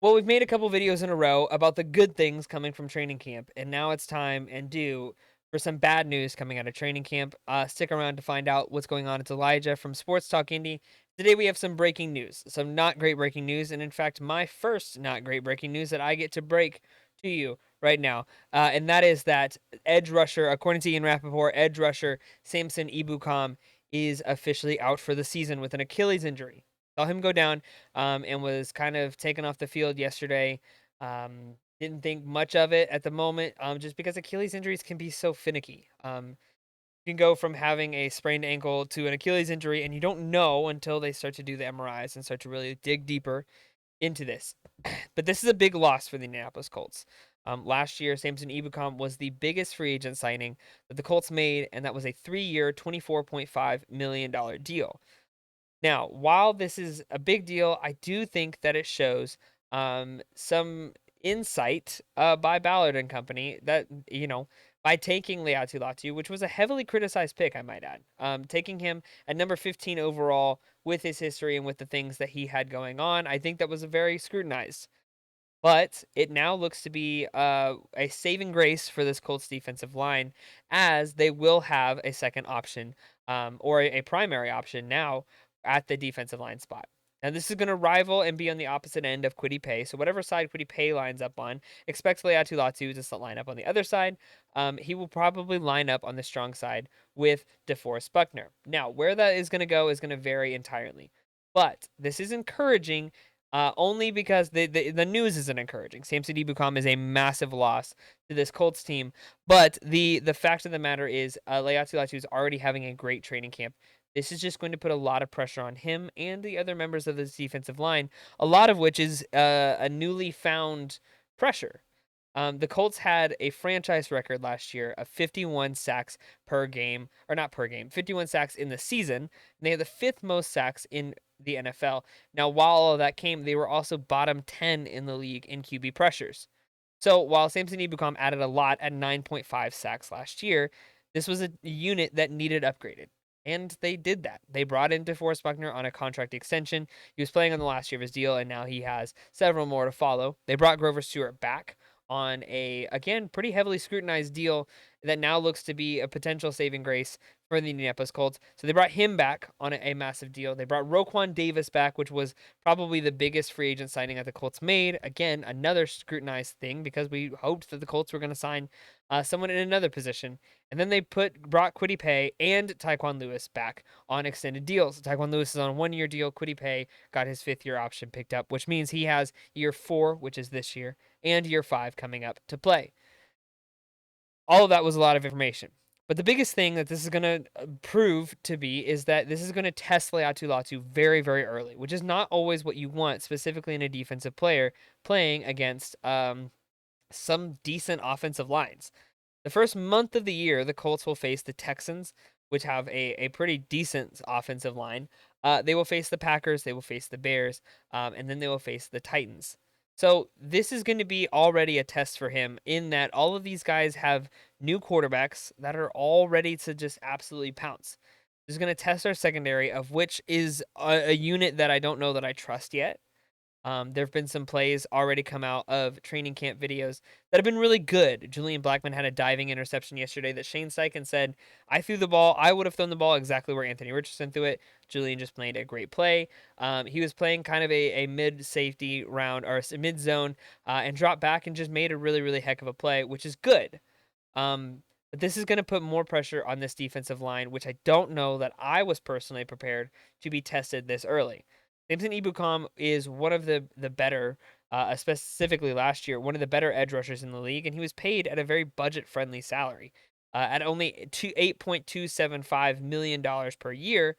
Well, we've made a couple videos in a row about the good things coming from training camp, and now it's time and due for some bad news coming out of training camp. Stick around to find out what's going on. It's Elijah from Sports Talk Indy. Today we have some breaking news, some not great breaking news, and in fact, my first not great breaking news that I get to break to you right now, and that is that edge rusher, according to Ian Rappaport, edge rusher Samson Ebukam is officially out for the season with an Achilles injury. Saw him go down and was kind of taken off the field yesterday. Didn't think much of it at the moment, just because Achilles injuries can be so finicky. You can go from having a sprained ankle to an Achilles injury, and you don't know until they start to do the MRIs and start to really dig deeper into this. But this is a big loss for the Indianapolis Colts. Last year, Samson Ebukam was the biggest free agent signing that the Colts made, and that was a 3-year, $24.5 million deal. Now, while this is a big deal, I do think that it shows some insight by Ballard and company that, by taking Latu, which was a heavily criticized pick, I might add, taking him at number 15 overall with his history and with the things that he had going on, I think that was a very scrutinized. But it now looks to be a saving grace for this Colts defensive line, as they will have a second option or a primary option now at the defensive line spot. Now, this is going to rival and be on the opposite end of Kwity Paye. So, whatever side Kwity Paye lines up on, expect Latu to line up on the other side. He will probably line up on the strong side with DeForest Buckner. Now, where that is going to go is going to vary entirely. But this is encouraging only because the news isn't encouraging. Samson Ebukam is a massive loss to this Colts team, but the fact of the matter is, Latu is already having a great training camp. This is just going to put a lot of pressure on him and the other members of this defensive line, a lot of which is a newly found pressure. The Colts had a franchise record last year of 51 sacks per game, or not per game, 51 sacks in the season. And they had the fifth most sacks in the NFL. Now, while all of that came, they were also bottom 10 in the league in QB pressures. So while Samson Ebukam added a lot at 9.5 sacks last year, this was a unit that needed upgraded. And they did that. They brought in DeForest Buckner on a contract extension. He was playing on the last year of his deal, and now he has several more to follow. They brought Grover Stewart back on a, again, pretty heavily scrutinized deal that now looks to be a potential saving grace for the Indianapolis Colts. So they brought him back on a massive deal. They brought Roquan Davis back, which was probably the biggest free agent signing that the Colts made. Again, another scrutinized thing because we hoped that the Colts were going to sign someone in another position. And then they brought Kwity Paye and Tyquan Lewis back on extended deals. Tyquan Lewis is on a 1-year deal. Kwity Paye got his 5th-year option picked up, which means he has year 4, which is this year, and year 5 coming up to play. All of that was a lot of information. But the biggest thing that this is going to prove to be is that this is going to test Latu very, very early, which is not always what you want, specifically in a defensive player playing against some decent offensive lines. The first month of the year, the Colts will face the Texans, which have a pretty decent offensive line. They will face the Packers, they will face the Bears, and then they will face the Titans. So this is going to be already a test for him in that all of these guys have new quarterbacks that are all ready to just absolutely pounce. This is going to test our secondary, of which is a unit that I don't know that I trust yet. There have been some plays already come out of training camp videos that have been really good. Julian Blackmon had a diving interception yesterday that Shane Steichen said, I threw the ball. I would have thrown the ball exactly where Anthony Richardson threw it. Julian just played a great play. He was playing kind of a mid-safety round or a mid-zone and dropped back and just made a really, really heck of a play, which is good. But this is going to put more pressure on this defensive line, which I don't know that I was personally prepared to be tested this early. Samson Ebukam is one of the better, specifically last year, one of the better edge rushers in the league, and he was paid at a very budget-friendly salary, at only $8.275 million per year.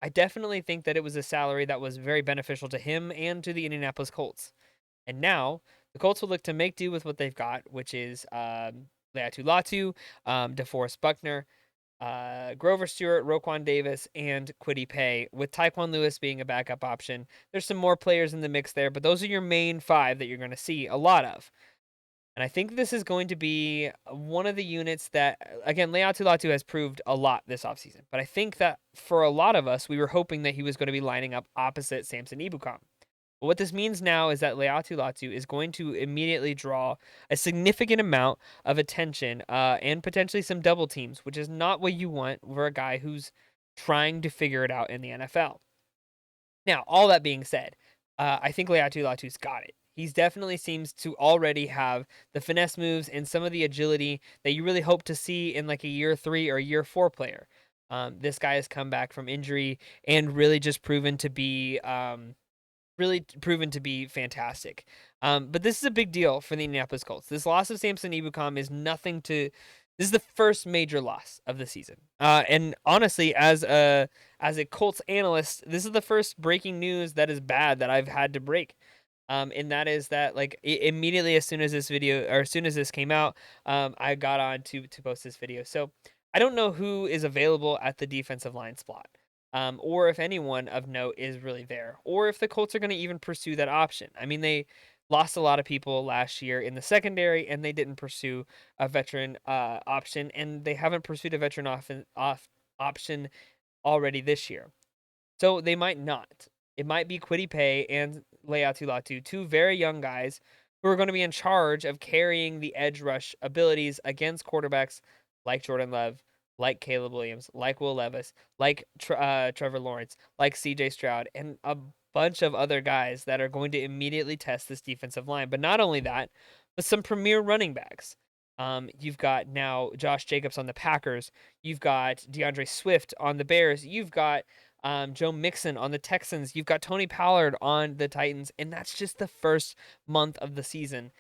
I definitely think that it was a salary that was very beneficial to him and to the Indianapolis Colts. And now the Colts will look to make do with what they've got, which is Latu, DeForest Buckner, Grover Stewart, Roquan Davis, and Kwity Paye, with Tyquan Lewis being a backup option. There's some more players in the mix there, but those are your main 5 that you're going to see a lot of. And I think this is going to be one of the units that, again, Latu has proved a lot this offseason. But I think that for a lot of us, we were hoping that he was going to be lining up opposite Samson Ebukam. But what this means now is that Latu is going to immediately draw a significant amount of attention and potentially some double teams, which is not what you want for a guy who's trying to figure it out in the NFL. Now, all that being said, I think Latu's got it. He's definitely seems to already have the finesse moves and some of the agility that you really hope to see in like a year 3 or a year 4 player. This guy has come back from injury and really proven to be fantastic. But this is a big deal for the Indianapolis Colts. This loss of Samson Ebukam is nothing to. This is the first major loss of the season. And honestly, as a Colts analyst, this is the first breaking news that is bad that I've had to break. And that is that like immediately as soon as this video or as soon as this came out, I got on to post this video. So I don't know who is available at the defensive line spot, or if anyone of note is really there, or if the Colts are going to even pursue that option. I mean, they lost a lot of people last year in the secondary, and they didn't pursue a veteran option, and they haven't pursued a veteran option already this year. So they might not. It might be Kwity Paye and Latu, two very young guys who are going to be in charge of carrying the edge rush abilities against quarterbacks like Jordan Love, like Caleb Williams, like Will Levis, like Trevor Lawrence, like CJ Stroud, and a bunch of other guys that are going to immediately test this defensive line. But not only that, but some premier running backs. You've got now Josh Jacobs on the Packers. You've got DeAndre Swift on the Bears. You've got Joe Mixon on the Texans. You've got Tony Pollard on the Titans, and that's just the first month of the season.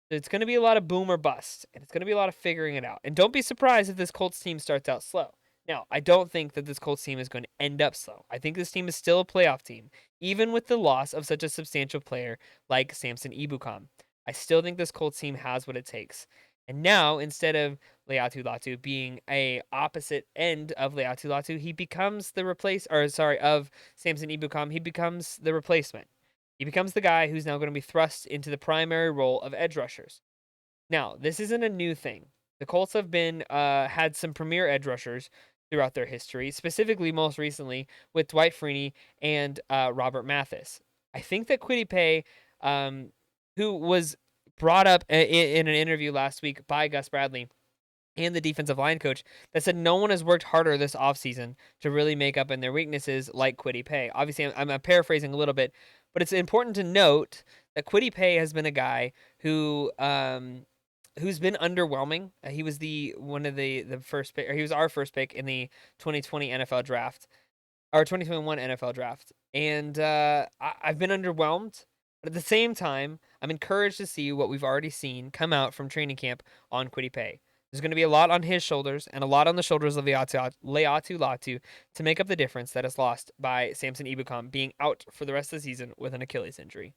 So it's going to be a lot of boom or bust, and it's going to be a lot of figuring it out. And don't be surprised if this Colts team starts out slow. Now, I don't think that this Colts team is going to end up slow. I think this team is still a playoff team, even with the loss of such a substantial player like Samson Ebukam. I still think this Colts team has what it takes. And now, instead of Latu being a opposite end of Latu, he becomes the of Samson Ebukam, he becomes the replacement. He becomes the guy who's now going to be thrust into the primary role of edge rushers. Now, this isn't a new thing. The Colts have been had some premier edge rushers throughout their history, specifically most recently with Dwight Freeney and Robert Mathis. I think that Kwity Paye, who was brought up in an interview last week by Gus Bradley and the defensive line coach, that said no one has worked harder this offseason to really make up in their weaknesses like Kwity Paye. Obviously, I'm paraphrasing a little bit, but it's important to note that Kwity Paye has been a guy who who's been underwhelming. He was one of the first pick, or he was our first pick in the 2020 NFL draft, or 2021 NFL draft. And I've been underwhelmed. But at the same time, I'm encouraged to see what we've already seen come out from training camp on Kwity Paye. There's going to be a lot on his shoulders and a lot on the shoulders of Latu to make up the difference that is lost by Samson Ebukam being out for the rest of the season with an Achilles injury.